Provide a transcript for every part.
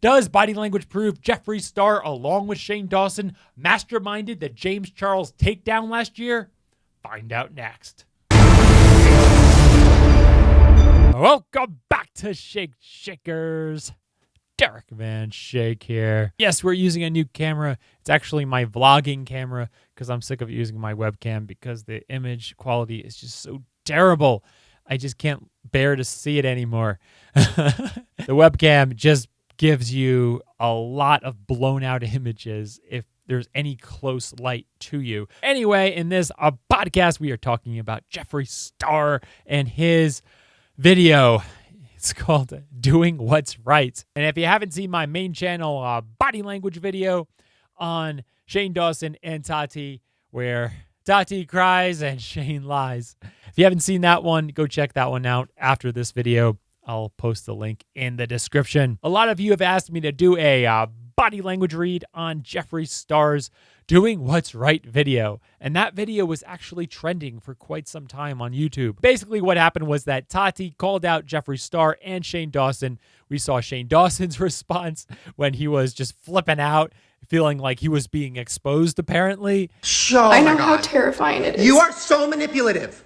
Does body language prove Jeffree Star, along with Shane Dawson, masterminded the James Charles takedown last year? Find out next. Welcome back to Schaik Shakers. Derek Van Schaik here. Yes, we're using a new camera. It's actually my vlogging camera because I'm sick of using my webcam because the image quality is just so terrible. I just can't bear to see it anymore. The webcam just gives you a lot of blown out images if there's any close light to you. Anyway, in this podcast, we are talking about Jeffree Star and his video. It's called Doing What's Right. And if you haven't seen my main channel body language video on Shane Dawson and Tati, where Tati cries and Shane lies. If you haven't seen that one, go check that one out after this video. I'll post the link in the description. A lot of you have asked me to do a body language read on Jeffree Star's Doing What's Right video. And that video was actually trending for quite some time on YouTube. Basically what happened was that Tati called out Jeffree Star and Shane Dawson. We saw Shane Dawson's response when he was just flipping out, feeling like he was being exposed apparently. I know how terrifying it is. You are so manipulative.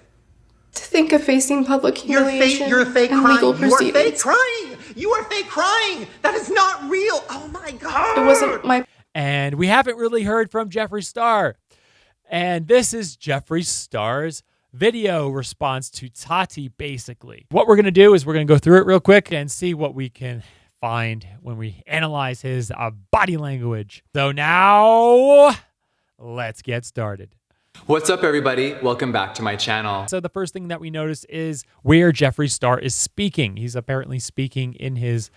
To think of facing public humiliation you're fake and crying. legal You are fake proceedings. crying. You are fake crying. That is not real. Oh my God. It wasn't my... And we haven't really heard from Jeffree Star. And this is Jeffree Star's video response to Tati, basically. What we're going to do is we're going to go through it real quick and see what we can find when we analyze his body language. So now, let's get started. What's up, everybody? Welcome back to my channel. So the first thing that we notice is where Jeffree Star is speaking. He's apparently speaking in his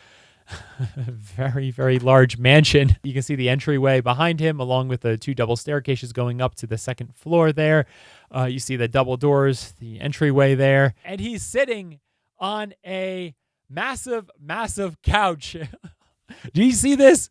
very, very large mansion. You can see the entryway behind him, along with the two double staircases going up to the second floor there. You see the double doors, the entryway there. And he's sitting on a massive, massive couch. Do you see this?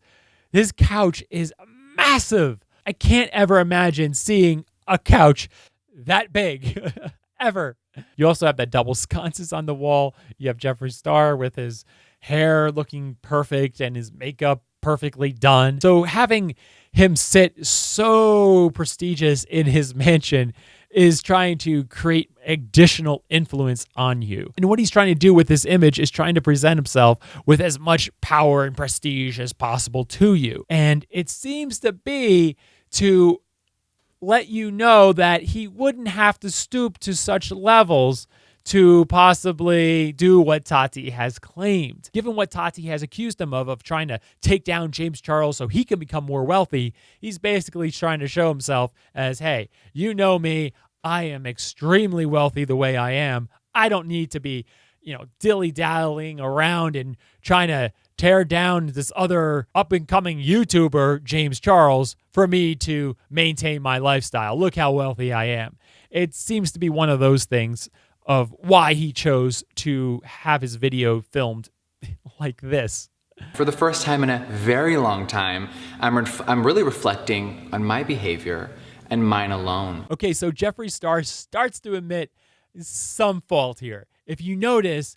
His couch is massive. I can't ever imagine seeing a couch that big ever. You also have that double sconces on the wall. You have Jeffree Star with his hair looking perfect and his makeup perfectly done. So having him sit so prestigious in his mansion is trying to create additional influence on you. And what he's trying to do with this image is trying to present himself with as much power and prestige as possible to you. And it seems to be to let you know that he wouldn't have to stoop to such levels to possibly do what Tati has claimed. Given what Tati has accused him of trying to take down James Charles so he can become more wealthy, he's basically trying to show himself as, hey, you know me, I am extremely wealthy the way I am. I don't need to be, dilly-dallying around and trying to tear down this other up-and-coming YouTuber, James Charles, for me to maintain my lifestyle. Look how wealthy I am. It seems to be one of those things of why he chose to have his video filmed like this. For the first time in a very long time, I'm really reflecting on my behavior and mine alone. Okay, so Jeffree Star starts to admit some fault here. If you notice,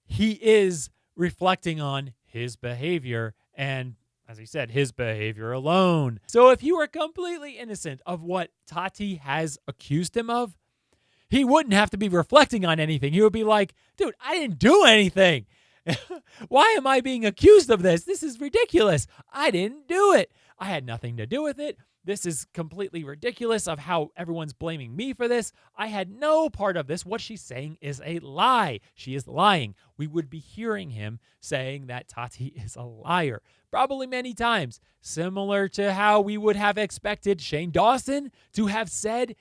he is reflecting on his behavior and, as he said, his behavior alone. So if he were completely innocent of what Tati has accused him of, he wouldn't have to be reflecting on anything. He would be like, dude, I didn't do anything. Why am I being accused of this? This is ridiculous. I didn't do it. I had nothing to do with it. This is completely ridiculous of how everyone's blaming me for this. I had no part of this. What she's saying is a lie. She is lying. We would be hearing him saying that Tati is a liar, probably many times, similar to how we would have expected Shane Dawson to have said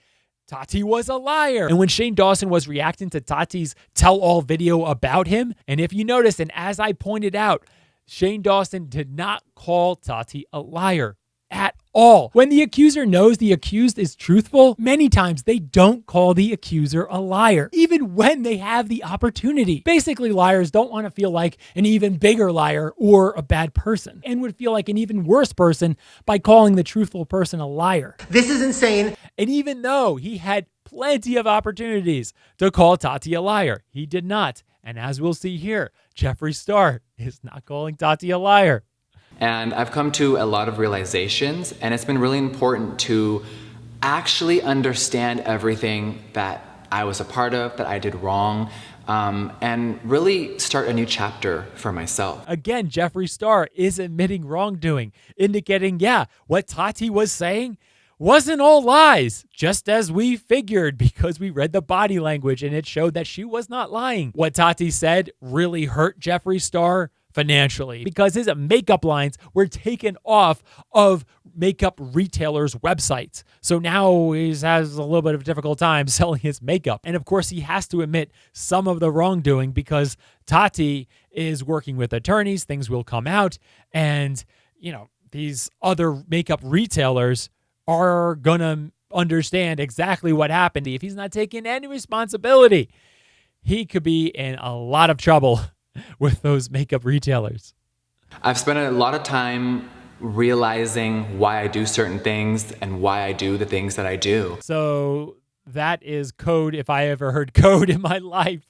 Tati was a liar. And when Shane Dawson was reacting to Tati's tell-all video about him, and if you notice, and as I pointed out, Shane Dawson did not call Tati a liar at all. When the accuser knows the accused is truthful, many times they don't call the accuser a liar, even when they have the opportunity. Basically, liars don't want to feel like an even bigger liar or a bad person, and would feel like an even worse person by calling the truthful person a liar. This is insane. And even though he had plenty of opportunities to call Tati a liar, he did not. And as we'll see here, Jeffree Star is not calling Tati a liar. And I've come to a lot of realizations, and it's been really important to actually understand everything that I was a part of, that I did wrong, and really start a new chapter for myself. Again, Jeffree Star is admitting wrongdoing, indicating, yeah, what Tati was saying wasn't all lies, just as we figured because we read the body language and it showed that she was not lying. What Tati said really hurt Jeffree Star financially because his makeup lines were taken off of makeup retailers' websites. So now he has a little bit of a difficult time selling his makeup. And of course, he has to admit some of the wrongdoing because Tati is working with attorneys. Things will come out. And, these other makeup retailers are going to understand exactly what happened. If he's not taking any responsibility, he could be in a lot of trouble with those makeup retailers. I've spent a lot of time realizing why I do certain things and why I do the things that I do. So that is code if I ever heard code in my life.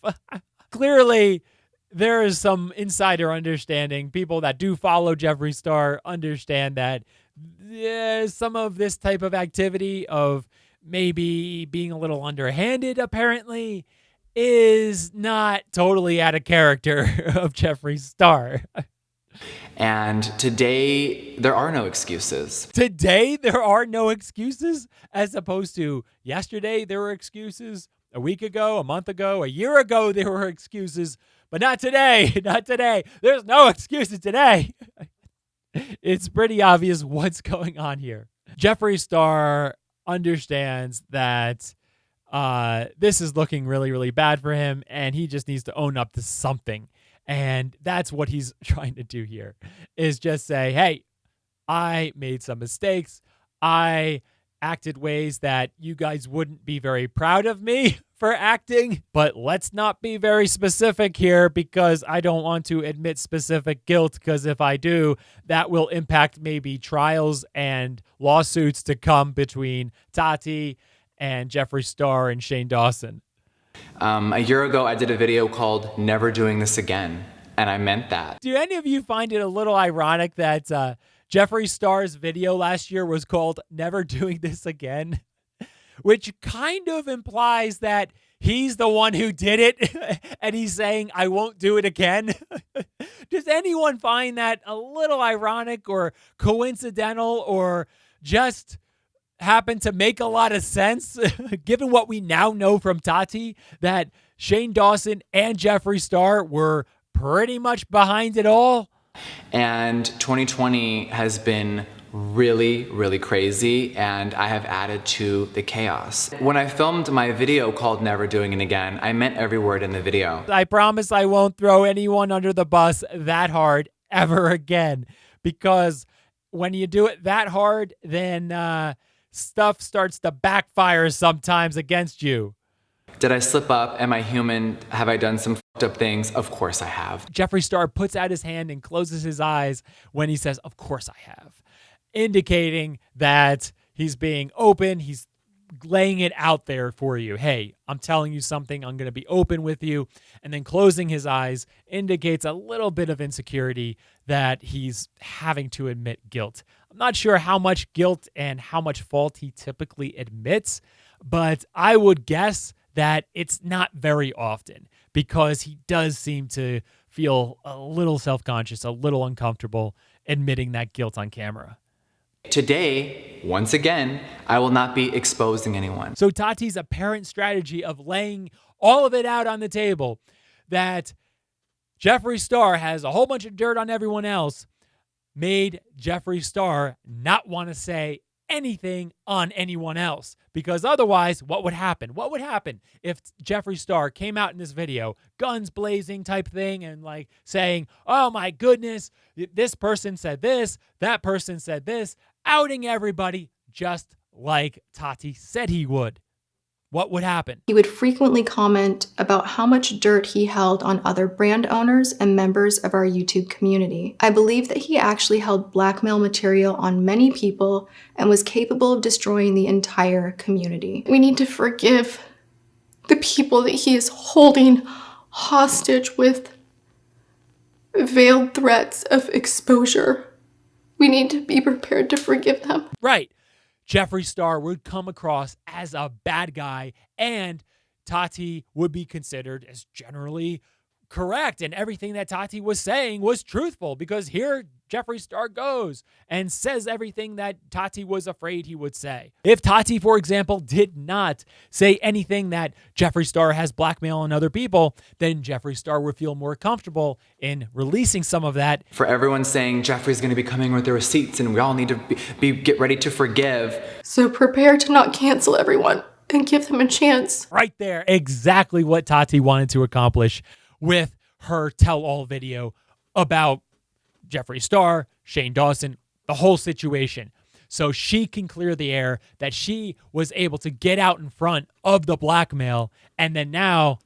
Clearly, there is some insider understanding. People that do follow Jeffree Star understand that some of this type of activity of maybe being a little underhanded apparently is not totally out of character of Jeffree Star. And today, there are no excuses. Today, there are no excuses, as opposed to yesterday, there were excuses. A week ago, a month ago, a year ago, there were excuses. But not today. Not today. There's no excuses today. It's pretty obvious what's going on here. Jeffree Star understands that this is looking really, really bad for him, and he just needs to own up to something. And that's what he's trying to do here, is just say, hey, I made some mistakes. I acted ways that you guys wouldn't be very proud of me for acting, but let's not be very specific here because I don't want to admit specific guilt, because if I do, that will impact maybe trials and lawsuits to come between Tati and Jeffree Star and Shane Dawson. A year ago, I did a video called Never Doing This Again, and I meant that. Do any of you find it a little ironic that Jeffree Star's video last year was called Never Doing This Again? Which kind of implies that he's the one who did it and he's saying, I won't do it again. Does anyone find that a little ironic or coincidental or just happen to make a lot of sense given what we now know from Tati, that Shane Dawson and Jeffree Star were pretty much behind it all? And 2020 has been really, really crazy, and I have added to the chaos. When I filmed my video called Never Doing It Again, I meant every word in the video. I promise I won't throw anyone under the bus that hard ever again, because when you do it that hard, then stuff starts to backfire sometimes against you. Did I slip up? Am I human? Have I done some fucked up things? Of course I have. Jeffree Star puts out his hand and closes his eyes when he says, of course I have, indicating that he's being open. He's laying it out there for you. Hey, I'm telling you something. I'm going to be open with you. And then closing his eyes indicates a little bit of insecurity that he's having to admit guilt. I'm not sure how much guilt and how much fault he typically admits, but I would guess that it's not very often, because he does seem to feel a little self-conscious, a little uncomfortable admitting that guilt on camera. Today, once again, I will not be exposing anyone. So Tati's apparent strategy of laying all of it out on the table, that Jeffree Star has a whole bunch of dirt on everyone else, made Jeffree Star not want to say anything on anyone else, because otherwise what would happen? What would happen if Jeffree Star came out in this video, guns blazing type thing, and like saying, oh my goodness, this person said this, that person said this, outing everybody just like Tati said he would? What would happen? He would frequently comment about how much dirt he held on other brand owners and members of our YouTube community. I believe that he actually held blackmail material on many people and was capable of destroying the entire community. We need to forgive the people that he is holding hostage with veiled threats of exposure We need to be prepared to forgive them. Right. Jeffree Star would come across as a bad guy, and Tati would be considered as generally correct, and everything that Tati was saying was truthful, because here Jeffree Star goes and says everything that Tati was afraid he would say. If Tati, for example, did not say anything that Jeffree Star has blackmail on other people, then Jeffree Star would feel more comfortable in releasing some of that. For everyone saying Jeffree's going to be coming with the receipts and we all need to get ready to forgive. So prepare to not cancel everyone and give them a chance. Right there, exactly what Tati wanted to accomplish with her tell-all video about Jeffree Star, Shane Dawson, the whole situation. So she can clear the air that she was able to get out in front of the blackmail, and then now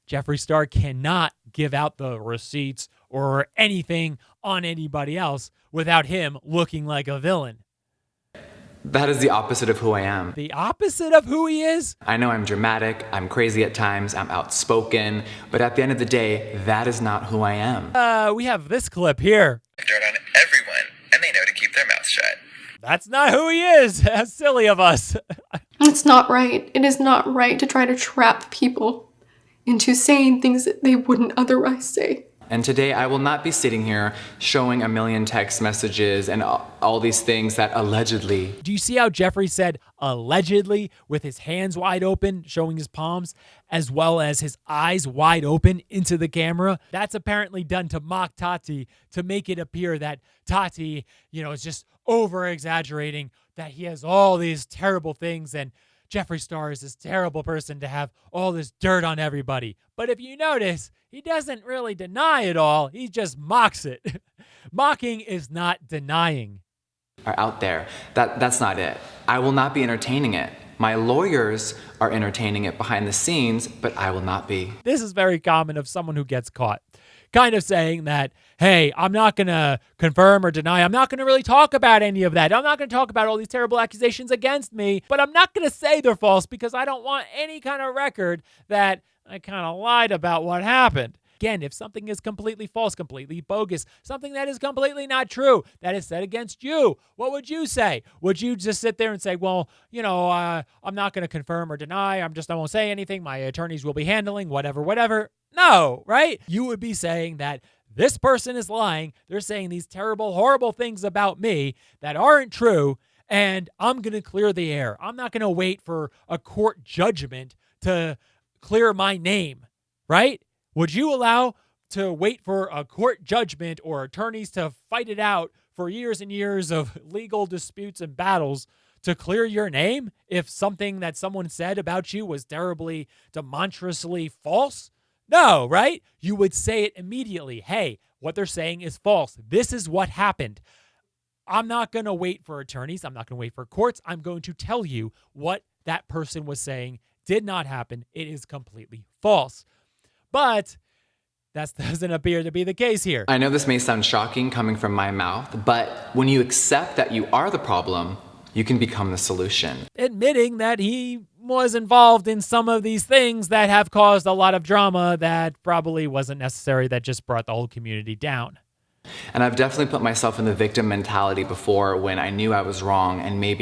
Jeffree Star cannot give out the receipts or anything on anybody else without him looking like a villain. That is the opposite of who I am. The opposite of who he is? I know I'm dramatic, I'm crazy at times, I'm outspoken, but at the end of the day, that is not who I am. We have this clip here. Dirt on everyone, and they know to keep their mouths shut. That's not who he is. How silly of us. It's not right. It is not right to try to trap people into saying things that they wouldn't otherwise say. And today I will not be sitting here showing a million text messages and all these things that allegedly. Do you see how Jeffree said allegedly with his hands wide open, showing his palms, as well as his eyes wide open into the camera? That's apparently done to mock Tati, to make it appear that Tati, is just over exaggerating, that he has all these terrible things, and Jeffree Star is this terrible person to have all this dirt on everybody. But if you notice, he doesn't really deny it all. He just mocks it. Mocking is not denying. Are out there. That's not it. I will not be entertaining it. My lawyers are entertaining it behind the scenes, but I will not be. This is very common of someone who gets caught. Kind of saying that, hey, I'm not going to confirm or deny. I'm not going to really talk about any of that. I'm not going to talk about all these terrible accusations against me, but I'm not going to say they're false because I don't want any kind of record that I kind of lied about what happened. Again, if something is completely false, completely bogus, something that is completely not true, that is said against you, what would you say? Would you just sit there and say, well, I'm not going to confirm or deny. I won't say anything. My attorneys will be handling whatever. No, right? You would be saying that this person is lying. They're saying these terrible, horrible things about me that aren't true, and I'm going to clear the air. I'm not going to wait for a court judgment to clear my name, right? Would you allow to wait for a court judgment or attorneys to fight it out for years and years of legal disputes and battles to clear your name if something that someone said about you was terribly, demonstrably false? No, right? You would say it immediately. Hey, what they're saying is false. This is what happened. I'm not going to wait for attorneys. I'm not going to wait for courts. I'm going to tell you what that person was saying did not happen. It is completely false. But that doesn't appear to be the case here. I know this may sound shocking coming from my mouth, but when you accept that you are the problem, you can become the solution. Admitting that he was involved in some of these things that have caused a lot of drama that probably wasn't necessary, that just brought the whole community down. And I've definitely put myself in the victim mentality before when I knew I was wrong, and I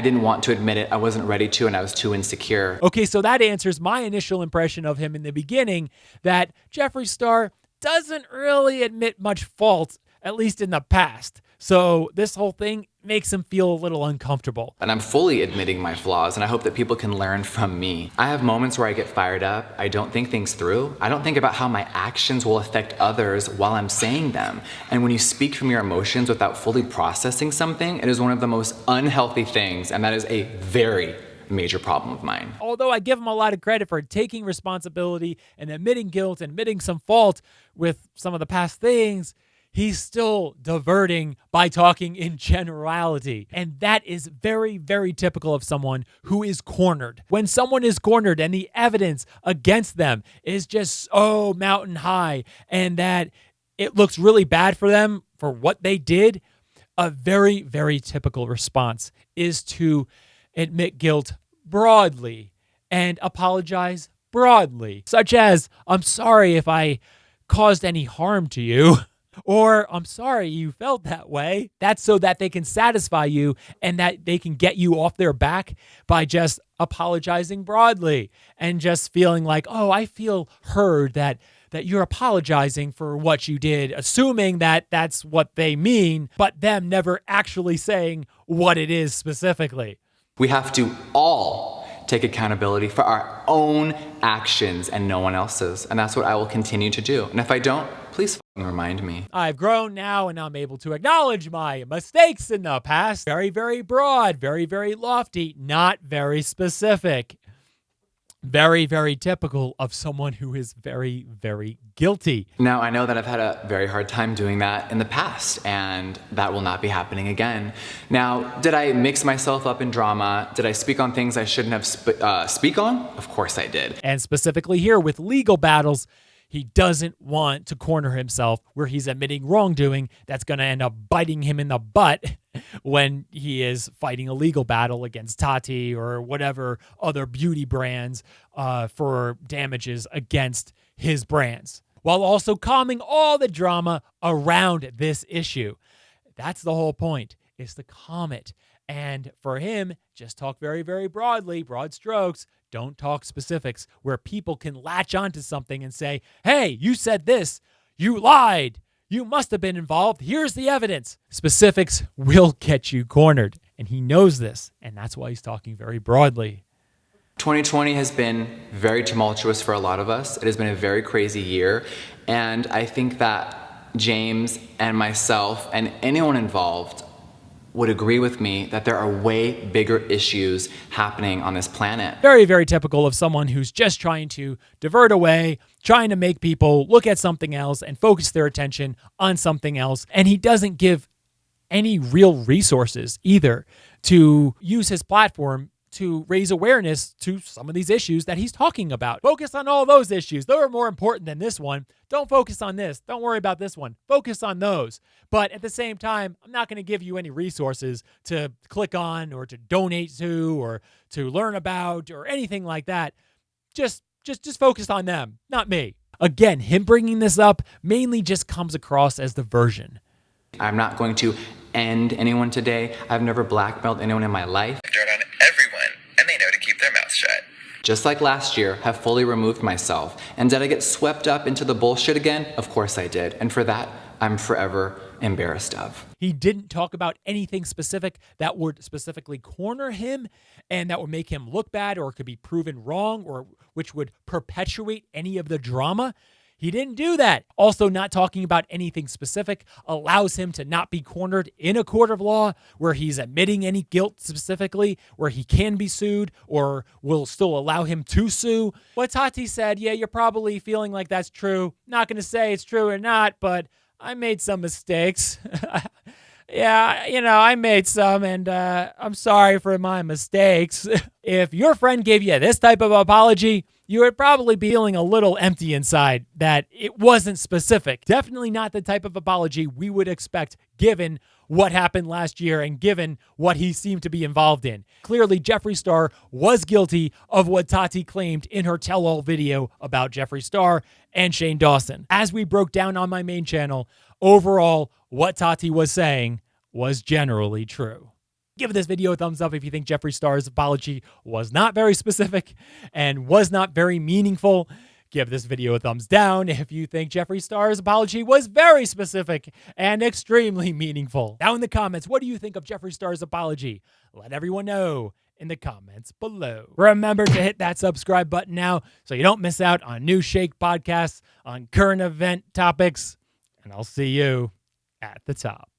didn't want to admit it, I wasn't ready to, and I was too insecure. Okay, so that answers my initial impression of him in the beginning, that Jeffree Star doesn't really admit much fault, at least in the past. So this whole thing makes him feel a little uncomfortable. And I'm fully admitting my flaws, and I hope that people can learn from me. I have moments where I get fired up. I don't think things through. I don't think about how my actions will affect others while I'm saying them. And when you speak from your emotions without fully processing something, it is one of the most unhealthy things, and that is a very major problem of mine. Although I give him a lot of credit for taking responsibility and admitting guilt and admitting some fault with some of the past things, he's still diverting by talking in generality. And that is very, very typical of someone who is cornered. When someone is cornered and the evidence against them is just so mountain high and that it looks really bad for them for what they did, a very, very typical response is to admit guilt broadly and apologize broadly, such as, I'm sorry if I caused any harm to you. Or, I'm sorry you felt that way. That's so that they can satisfy you and that they can get you off their back by just apologizing broadly and just feeling like, oh, I feel heard that you're apologizing for what you did, assuming that that's what they mean, but them never actually saying what it is specifically. We have to all take accountability for our own actions and no one else's. And that's what I will continue to do. And if I don't, please remind me. I've grown now and I'm able to acknowledge my mistakes in the past. Very, very broad, very, very lofty, not very specific. Very, very typical of someone who is very, very guilty. Now, I know that I've had a very hard time doing that in the past, and that will not be happening again. Now, did I mix myself up in drama? Did I speak on things I shouldn't have speak on? Of course I did. And specifically here with legal battles, he doesn't want to corner himself where he's admitting wrongdoing that's going to end up biting him in the butt when he is fighting a legal battle against Tati or whatever other beauty brands for damages against his brands, while also calming all the drama around this issue. That's the whole point, is to calm it. And for him, just talk very, very broadly, broad strokes. Don't talk specifics where people can latch onto something and say, hey, you said this, you lied, you must have been involved, here's the evidence. Specifics will get you cornered, and he knows this, and that's why he's talking very broadly. 2020 has been very tumultuous for a lot of us. It has been a very crazy year, and I think that James and myself and anyone involved would agree with me that there are way bigger issues happening on this planet. Very, very typical of someone who's just trying to divert away, trying to make people look at something else and focus their attention on something else. And he doesn't give any real resources either to use his platform to raise awareness to some of these issues that he's talking about. Focus on all those issues. They're more important than this one. Don't focus on this. Don't worry about this one. Focus on those. But at the same time, I'm not going to give you any resources to click on or to donate to or to learn about or anything like that. Just focus on them, not me. Again, him bringing this up mainly just comes across as diversion. I'm not going to end anyone today. I've never blackmailed anyone in my life. Dirt on everyone, and they know to keep their mouths shut. Just like last year, have fully removed myself. And did I get swept up into the bullshit again? Of course I did. And for that, I'm forever embarrassed of. He didn't talk about anything specific that would specifically corner him and that would make him look bad or could be proven wrong or which would perpetuate any of the drama. He didn't do that. Also, not talking about anything specific allows him to not be cornered in a court of law where he's admitting any guilt specifically, where he can be sued or will still allow him to sue. What Tati said, yeah, you're probably feeling like that's true. Not going to say it's true or not, but I made some mistakes. Yeah, I made some, and I'm sorry for my mistakes. If your friend gave you this type of apology, you would probably be feeling a little empty inside that it wasn't specific. Definitely not the type of apology we would expect given what happened last year and given what he seemed to be involved in. Clearly, Jeffree Star was guilty of what Tati claimed in her tell-all video about Jeffree Star and Shane Dawson. As we broke down on my main channel, overall, what Tati was saying was generally true. Give this video a thumbs up if you think Jeffree Star's apology was not very specific and was not very meaningful. Give this video a thumbs down if you think Jeffree Star's apology was very specific and extremely meaningful. Down in the comments, what do you think of Jeffree Star's apology? Let everyone know in the comments below. Remember to hit that subscribe button now so you don't miss out on new Schaik podcasts on current event topics. And I'll see you at the top.